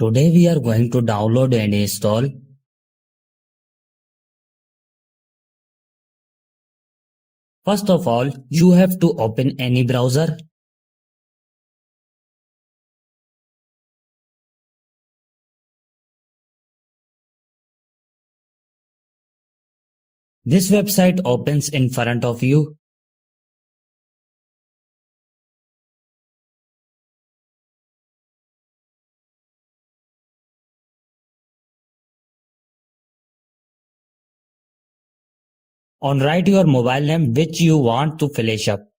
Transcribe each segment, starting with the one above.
Today we are going to download and install First of all, you have to open any browser. This website opens in front of you. On write your mobile name which you want to flash up.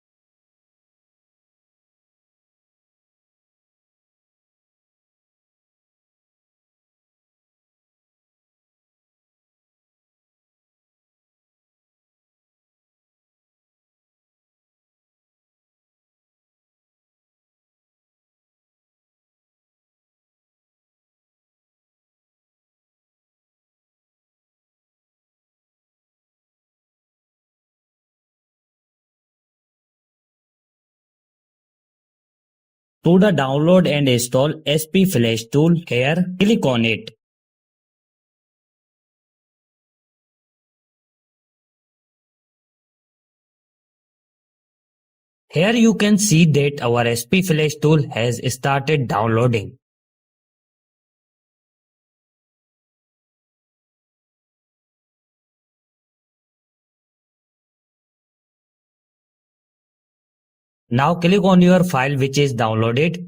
To the download and install SP Flash tool here, click on it. Here you can see that our SP Flash tool has started downloading. Now click on your file which is downloaded.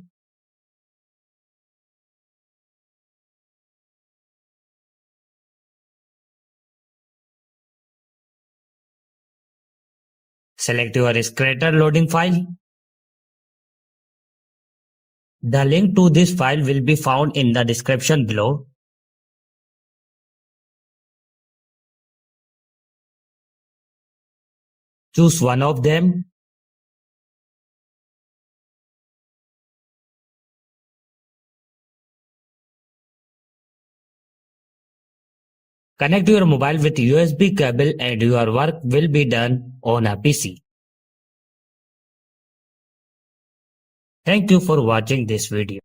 Select your Scratter loading file. The link to this file will be found in the description below. Choose one of them. Connect your mobile with USB cable and your work will be done on a PC. Thank you for watching this video.